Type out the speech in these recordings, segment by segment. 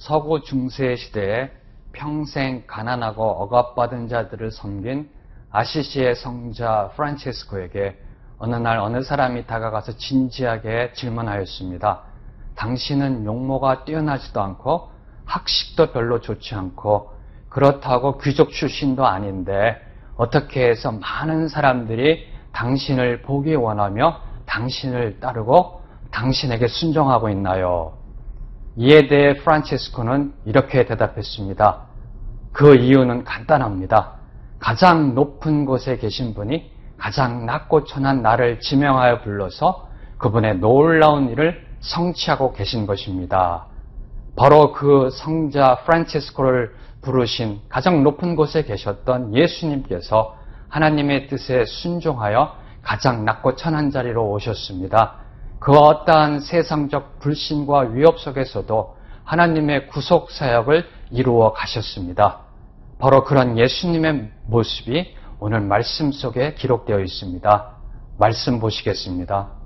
서구 중세 시대에 평생 가난하고 억압받은 자들을 섬긴 아시시의 성자 프란체스코에게 어느 날 어느 사람이 다가가서 진지하게 질문하였습니다. 당신은 용모가 뛰어나지도 않고 학식도 별로 좋지 않고 그렇다고 귀족 출신도 아닌데 어떻게 해서 많은 사람들이 당신을 보기 원하며 당신을 따르고 당신에게 순종하고 있나요? 이에 대해 프란체스코는 이렇게 대답했습니다. 그 이유는 간단합니다. 가장 높은 곳에 계신 분이 가장 낮고 천한 나를 지명하여 불러서 그분의 놀라운 일을 성취하고 계신 것입니다. 바로 그 성자 프란체스코를 부르신 가장 높은 곳에 계셨던 예수님께서 하나님의 뜻에 순종하여 가장 낮고 천한 자리로 오셨습니다. 그 어떠한 세상적 불신과 위협 속에서도 하나님의 구속 사역을 이루어 가셨습니다. 바로 그런 예수님의 모습이 오늘 말씀 속에 기록되어 있습니다. 말씀 보시겠습니다.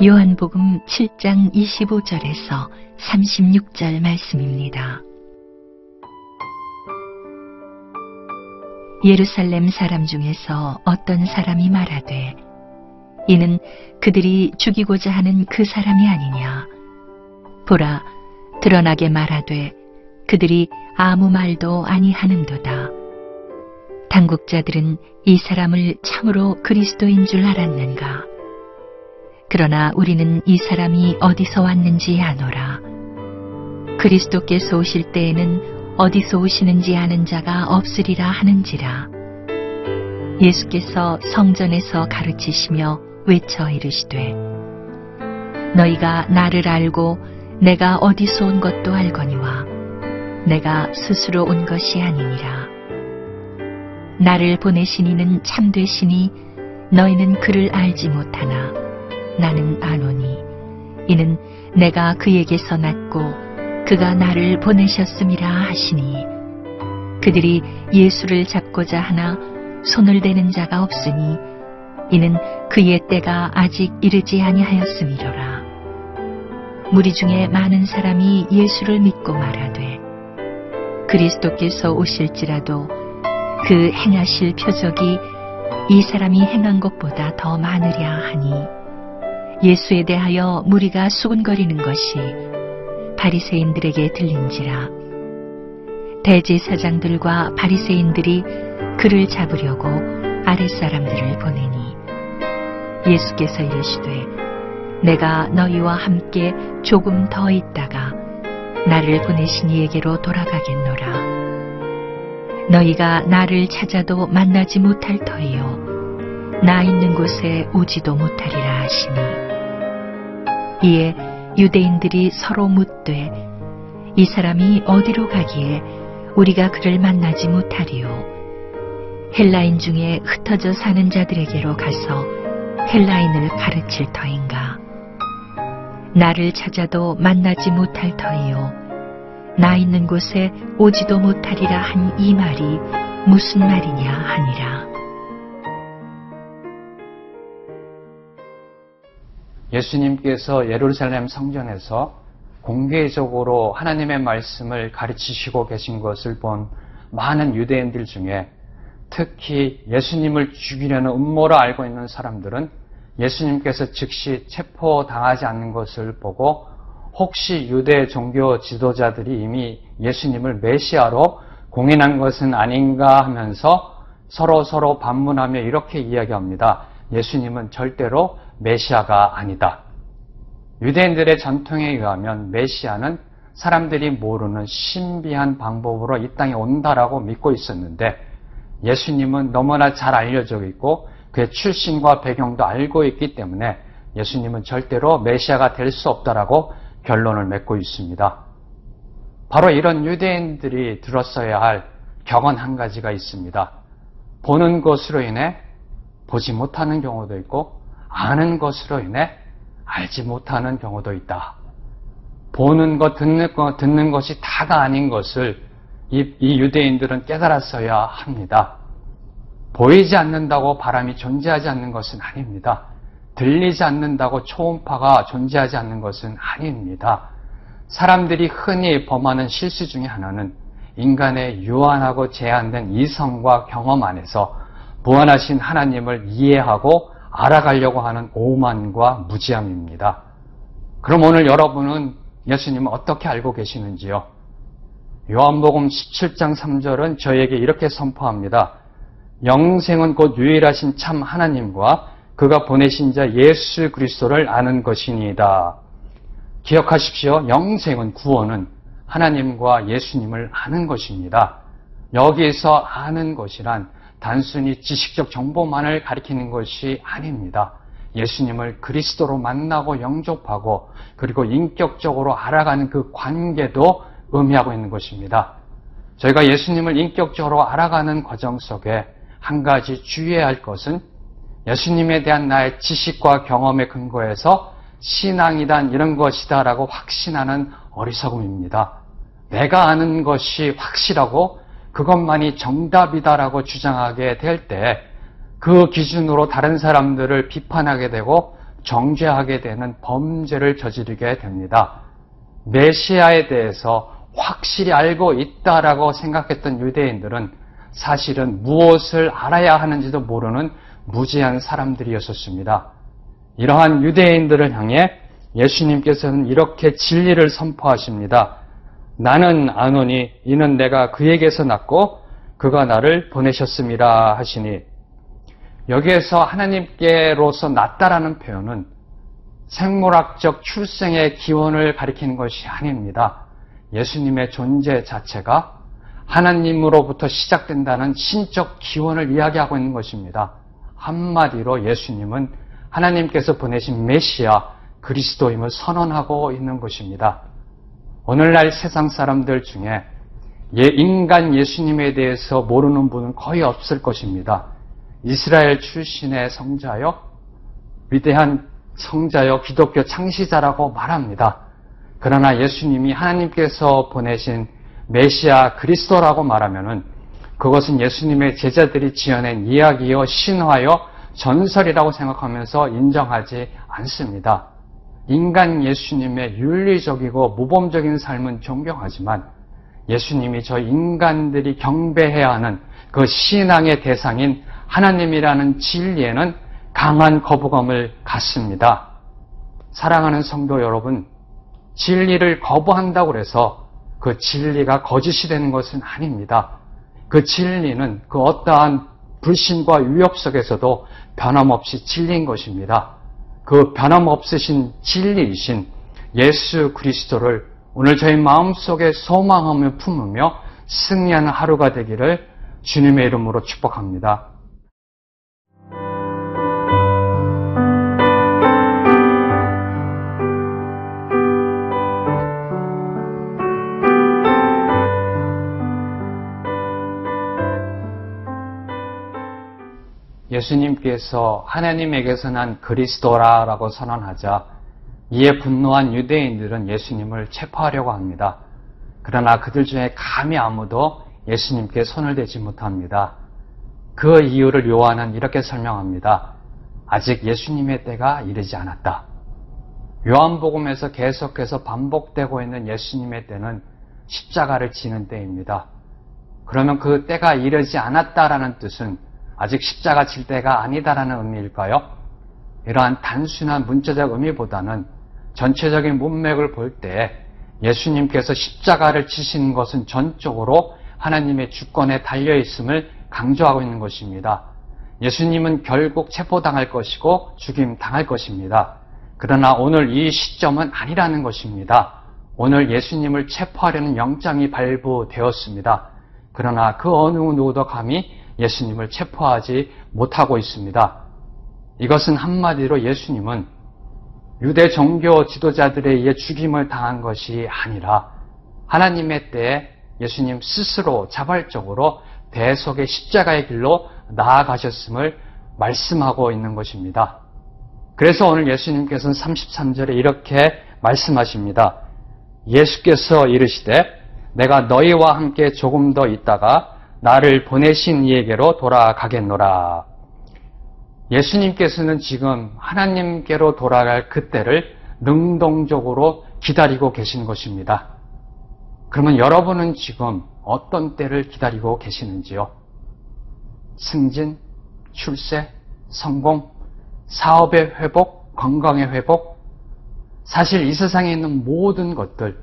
요한복음 7장 25절에서 36절 말씀입니다. 예루살렘 사람 중에서 어떤 사람이 말하되 이는 그들이 죽이고자 하는 그 사람이 아니냐. 보라, 드러나게 말하되 그들이 아무 말도 아니하는도다. 당국자들은 이 사람을 참으로 그리스도인 줄 알았는가. 그러나 우리는 이 사람이 어디서 왔는지 아노라. 그리스도께서 오실 때에는 어디서 오시는지 아는 자가 없으리라 하는지라. 예수께서 성전에서 가르치시며 외쳐 이르시되 너희가 나를 알고 내가 어디서 온 것도 알거니와 내가 스스로 온 것이 아니니라. 나를 보내신 이는 참되시니 너희는 그를 알지 못하나 나는 아노니 이는 내가 그에게서 났고 그가 나를 보내셨음이라 하시니 그들이 예수를 잡고자 하나 손을 대는 자가 없으니 이는 그의 때가 아직 이르지 아니하였음이로라. 무리 중에 많은 사람이 예수를 믿고 말하되 그리스도께서 오실지라도 그 행하실 표적이 이 사람이 행한 것보다 더 많으랴 하니 예수에 대하여 무리가 수군거리는 것이 바리새인들에게 들린지라. 대제사장들과 바리새인들이 그를 잡으려고 아랫사람들을 보내니 예수께서 이르시되 내가 너희와 함께 조금 더 있다가 나를 보내신 이에게로 돌아가겠노라. 너희가 나를 찾아도 만나지 못할 터이요 나 있는 곳에 오지도 못하리라 하시니 이에 유대인들이 서로 묻되 이 사람이 어디로 가기에 우리가 그를 만나지 못하리요. 헬라인 중에 흩어져 사는 자들에게로 가서 헬라인을 가르칠 터인가. 나를 찾아도 만나지 못할 터이요 나 있는 곳에 오지도 못하리라 한 이 말이 무슨 말이냐 하니라. 예수님께서 예루살렘 성전에서 공개적으로 하나님의 말씀을 가르치시고 계신 것을 본 많은 유대인들 중에 특히 예수님을 죽이려는 음모를 알고 있는 사람들은 예수님께서 즉시 체포당하지 않는 것을 보고 혹시 유대 종교 지도자들이 이미 예수님을 메시아로 공인한 것은 아닌가 하면서 서로 반문하며 이렇게 이야기합니다. 예수님은 절대로 메시아가 아니다. 유대인들의 전통에 의하면 메시아는 사람들이 모르는 신비한 방법으로 이 땅에 온다라고 믿고 있었는데 예수님은 너무나 잘 알려져 있고 그의 출신과 배경도 알고 있기 때문에 예수님은 절대로 메시아가 될 수 없다라고 결론을 맺고 있습니다. 바로 이런 유대인들이 들었어야 할 격언 한 가지가 있습니다. 보는 것으로 인해 보지 못하는 경우도 있고 아는 것으로 인해 알지 못하는 경우도 있다. 보는 것, 듣는 것이 다가 아닌 것을 이 유대인들은 깨달았어야 합니다. 보이지 않는다고 바람이 존재하지 않는 것은 아닙니다. 들리지 않는다고 초음파가 존재하지 않는 것은 아닙니다. 사람들이 흔히 범하는 실수 중에 하나는 인간의 유한하고 제한된 이성과 경험 안에서 무한하신 하나님을 이해하고 알아가려고 하는 오만과 무지함입니다. 그럼 오늘 여러분은 예수님을 어떻게 알고 계시는지요? 요한복음 17장 3절은 저에게 이렇게 선포합니다. 영생은 곧 유일하신 참 하나님과 그가 보내신 자 예수 그리스도를 아는 것이니이다. 기억하십시오. 영생은, 구원은 하나님과 예수님을 아는 것입니다. 여기서 아는 것이란 단순히 지식적 정보만을 가리키는 것이 아닙니다. 예수님을 그리스도로 만나고 영접하고 그리고 인격적으로 알아가는 그 관계도 의미하고 있는 것입니다. 저희가 예수님을 인격적으로 알아가는 과정 속에 한 가지 주의해야 할 것은 예수님에 대한 나의 지식과 경험에 근거해서 신앙이란 이런 것이다라고 확신하는 어리석음입니다. 내가 아는 것이 확실하고 그것만이 정답이다라고 주장하게 될 때 그 기준으로 다른 사람들을 비판하게 되고 정죄하게 되는 범죄를 저지르게 됩니다. 메시아에 대해서 확실히 알고 있다라고 생각했던 유대인들은 사실은 무엇을 알아야 하는지도 모르는 무지한 사람들이었습니다. 이러한 유대인들을 향해 예수님께서는 이렇게 진리를 선포하십니다. 나는 아노니 이는 내가 그에게서 났고 그가 나를 보내셨음이라 하시니, 여기에서 하나님께로서 났다라는 표현은 생물학적 출생의 기원을 가리키는 것이 아닙니다. 예수님의 존재 자체가 하나님으로부터 시작된다는 신적 기원을 이야기하고 있는 것입니다. 한마디로 예수님은 하나님께서 보내신 메시아 그리스도임을 선언하고 있는 것입니다. 오늘날 세상 사람들 중에 인간 예수님에 대해서 모르는 분은 거의 없을 것입니다. 이스라엘 출신의 성자요, 위대한 성자요, 기독교 창시자라고 말합니다. 그러나 예수님이 하나님께서 보내신 메시아 그리스도라고 말하면은 그것은 예수님의 제자들이 지어낸 이야기요, 신화요, 전설이라고 생각하면서 인정하지 않습니다. 인간 예수님의 윤리적이고 모범적인 삶은 존경하지만 예수님이 저 인간들이 경배해야 하는 그 신앙의 대상인 하나님이라는 진리에는 강한 거부감을 갖습니다. 사랑하는 성도 여러분, 진리를 거부한다고 해서 그 진리가 거짓이 되는 것은 아닙니다. 그 진리는 그 어떠한 불신과 위협 속에서도 변함없이 진리인 것입니다. 그 변함없으신 진리이신 예수 그리스도를 오늘 저희 마음속에 소망하며 품으며 승리하는 하루가 되기를 주님의 이름으로 축복합니다. 예수님께서 하나님에게서 난 그리스도라고 선언하자 이에 분노한 유대인들은 예수님을 체포하려고 합니다. 그러나 그들 중에 감히 아무도 예수님께 손을 대지 못합니다. 그 이유를 요한은 이렇게 설명합니다. 아직 예수님의 때가 이르지 않았다. 요한복음에서 계속해서 반복되고 있는 예수님의 때는 십자가를 지는 때입니다. 그러면 그 때가 이르지 않았다라는 뜻은 아직 십자가 질 때가 아니다라는 의미일까요? 이러한 단순한 문자적 의미보다는 전체적인 문맥을 볼 때 예수님께서 십자가를 지시는 것은 전적으로 하나님의 주권에 달려있음을 강조하고 있는 것입니다. 예수님은 결국 체포당할 것이고 죽임당할 것입니다. 그러나 오늘 이 시점은 아니라는 것입니다. 오늘 예수님을 체포하려는 영장이 발부되었습니다. 그러나 그 어느 누구도 감히 예수님을 체포하지 못하고 있습니다. 이것은 한마디로 예수님은 유대 종교 지도자들에 의해 죽임을 당한 것이 아니라 하나님의 때에 예수님 스스로 자발적으로 대속의 십자가의 길로 나아가셨음을 말씀하고 있는 것입니다. 그래서 오늘 예수님께서는 33절에 이렇게 말씀하십니다. 예수께서 이르시되 내가 너희와 함께 조금 더 있다가 나를 보내신 이에게로 돌아가겠노라. 예수님께서는 지금 하나님께로 돌아갈 그때를 능동적으로 기다리고 계신 것입니다. 그러면 여러분은 지금 어떤 때를 기다리고 계시는지요? 승진, 출세, 성공, 사업의 회복, 건강의 회복, 사실 이 세상에 있는 모든 것들,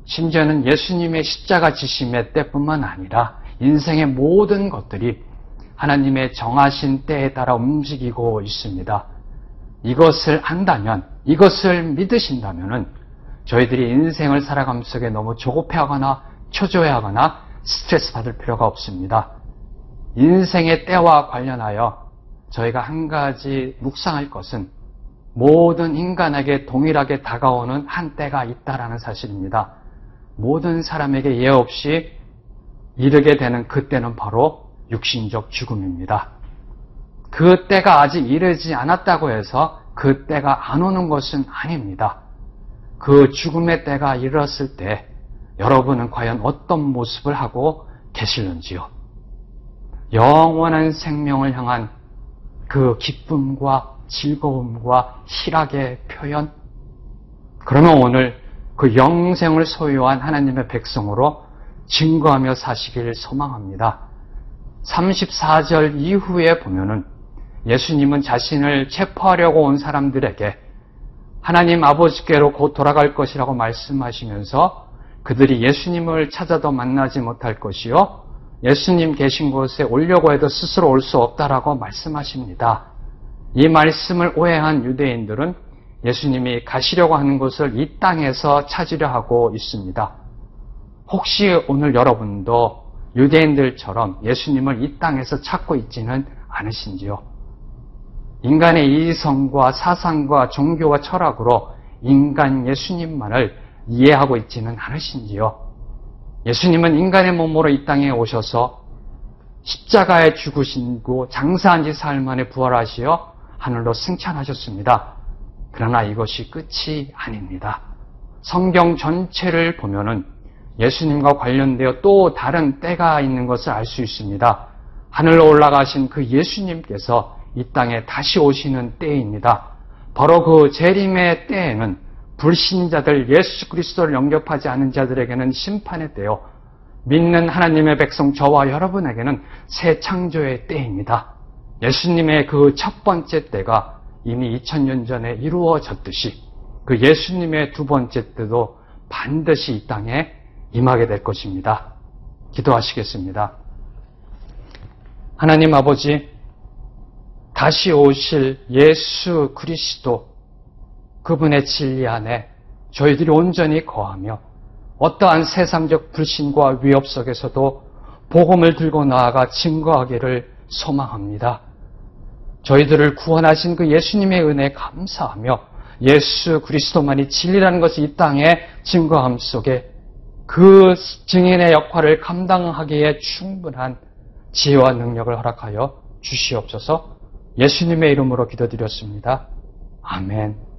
심지어는 예수님의 십자가 지심의 때뿐만 아니라 인생의 모든 것들이 하나님의 정하신 때에 따라 움직이고 있습니다. 이것을 안다면, 이것을 믿으신다면 저희들이 인생을 살아감 속에 너무 조급해하거나 초조해하거나 스트레스 받을 필요가 없습니다. 인생의 때와 관련하여 저희가 한 가지 묵상할 것은 모든 인간에게 동일하게 다가오는 한 때가 있다라는 사실입니다. 모든 사람에게 예외 없이 이르게 되는 그 때는 바로 육신적 죽음입니다. 그 때가 아직 이르지 않았다고 해서 그 때가 안 오는 것은 아닙니다. 그 죽음의 때가 이르렀을 때 여러분은 과연 어떤 모습을 하고 계실는지요? 영원한 생명을 향한 그 기쁨과 즐거움과 희락의 표현? 그러면 오늘 그 영생을 소유한 하나님의 백성으로 증거하며 사시길 소망합니다. 34절 이후에 보면은 예수님은 자신을 체포하려고 온 사람들에게 하나님 아버지께로 곧 돌아갈 것이라고 말씀하시면서 그들이 예수님을 찾아도 만나지 못할 것이요 예수님 계신 곳에 오려고 해도 스스로 올 수 없다라고 말씀하십니다. 이 말씀을 오해한 유대인들은 예수님이 가시려고 하는 곳을 이 땅에서 찾으려 하고 있습니다. 혹시 오늘 여러분도 유대인들처럼 예수님을 이 땅에서 찾고 있지는 않으신지요? 인간의 이성과 사상과 종교와 철학으로 인간 예수님만을 이해하고 있지는 않으신지요? 예수님은 인간의 몸으로 이 땅에 오셔서 십자가에 죽으시고 장사한 지 사흘 만에 부활하시어 하늘로 승천하셨습니다. 그러나 이것이 끝이 아닙니다. 성경 전체를 보면은 예수님과 관련되어 또 다른 때가 있는 것을 알 수 있습니다. 하늘로 올라가신 그 예수님께서 이 땅에 다시 오시는 때입니다. 바로 그 재림의 때에는 불신자들, 예수 그리스도를 영접하지 않은 자들에게는 심판의 때요, 믿는 하나님의 백성 저와 여러분에게는 새 창조의 때입니다. 예수님의 그 첫 번째 때가 이미 2000년 전에 이루어졌듯이 그 예수님의 두 번째 때도 반드시 이 땅에 임하게 될 것입니다. 기도하시겠습니다. 하나님 아버지, 다시 오실 예수 그리스도 그분의 진리 안에 저희들이 온전히 거하며 어떠한 세상적 불신과 위협 속에서도 복음을 들고 나아가 증거하기를 소망합니다. 저희들을 구원하신 그 예수님의 은혜에 감사하며 예수 그리스도만이 진리라는 것을 이 땅에 증거함 속에 그 증인의 역할을 감당하기에 충분한 지혜와 능력을 허락하여 주시옵소서. 예수님의 이름으로 기도드렸습니다. 아멘.